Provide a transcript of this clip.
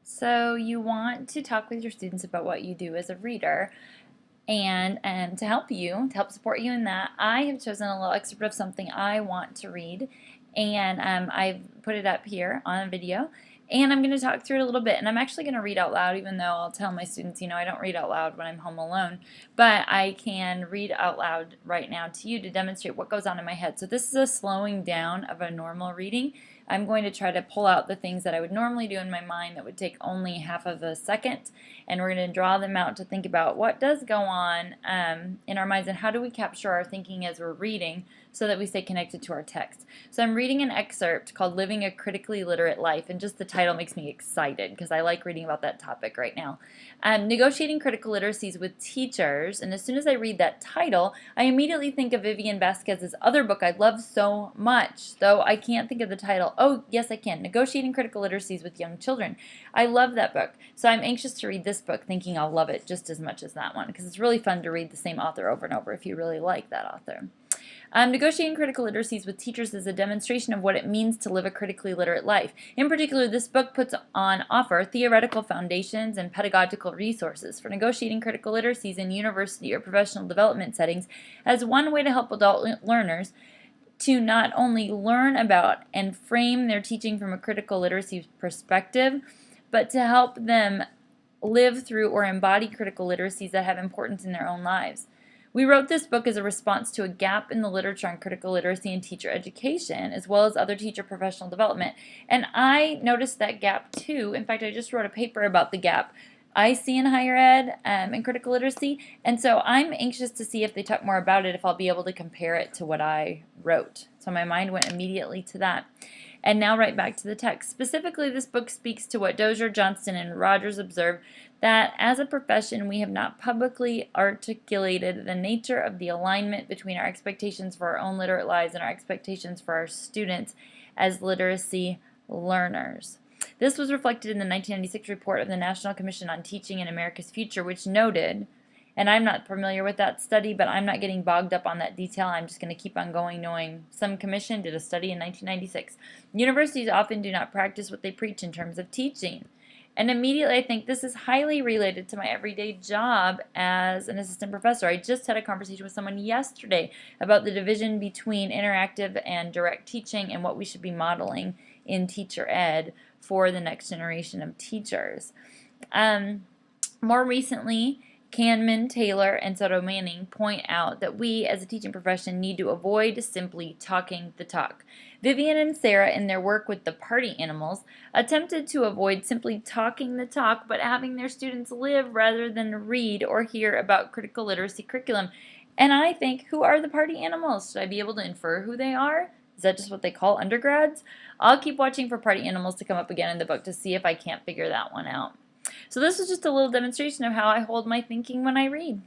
So you want to talk with your students about what you do as a reader, and to help support you in that, I have chosen a little excerpt of something I want to read, and I've put it up here on a video, and I'm going to talk through it a little bit, and I'm actually going to read out loud, even though I'll tell my students, I don't read out loud when I'm home alone, but I can read out loud right now to you to demonstrate what goes on in my head. So this is a slowing down of a normal reading. I'm going to try to pull out the things that I would normally do in my mind that would take only half of a second, and we're going to draw them out to think about what does go on in our minds and how do we capture our thinking as we're reading so that we stay connected to our text. So I'm reading an excerpt called Living a Critically Literate Life, and just the title makes me excited because I like reading about that topic right now. Negotiating Critical Literacies with Teachers, and as soon as I read that title, I immediately think of Vivian Vasquez's other book I love so much, though I can't think of the title. Oh, yes I can. Negotiating Critical Literacies with Young Children. I love that book, so I'm anxious to read this book thinking I'll love it just as much as that one because it's really fun to read the same author over and over if you really like that author. Negotiating Critical Literacies with Teachers is a demonstration of what it means to live a critically literate life. In particular, this book puts on offer theoretical foundations and pedagogical resources for negotiating critical literacies in university or professional development settings as one way to help adult learners to not only learn about and frame their teaching from a critical literacy perspective, but to help them live through or embody critical literacies that have importance in their own lives. We wrote this book as a response to a gap in the literature on critical literacy and teacher education, as well as other teacher professional development. And I noticed that gap too. In fact, I just wrote a paper about the gap I see in higher ed and critical literacy, and so I'm anxious to see if they talk more about it, if I'll be able to compare it to what I wrote. So my mind went immediately to that. And now right back to the text. Specifically, this book speaks to what Dozier, Johnston, and Rogers observed, that as a profession we have not publicly articulated the nature of the alignment between our expectations for our own literate lives and our expectations for our students as literacy learners. This was reflected in the 1996 report of the National Commission on Teaching in America's Future, which noted, and I'm not familiar with that study, but I'm not getting bogged up on that detail. I'm just going to keep on going knowing some commission did a study in 1996. Universities often do not practice what they preach in terms of teaching. And immediately I think this is highly related to my everyday job as an assistant professor. I just had a conversation with someone yesterday about the division between interactive and direct teaching and what we should be modeling in teacher ed for the next generation of teachers. More recently, Kahneman, Taylor, and Soto Manning point out that we as a teaching profession need to avoid simply talking the talk. Vivian and Sarah, in their work with the party animals, attempted to avoid simply talking the talk but having their students live rather than read or hear about critical literacy curriculum. And I think, who are the party animals? Should I be able to infer who they are? Is that just what they call undergrads? I'll keep watching for party animals to come up again in the book to see if I can't figure that one out. So this is just a little demonstration of how I hold my thinking when I read.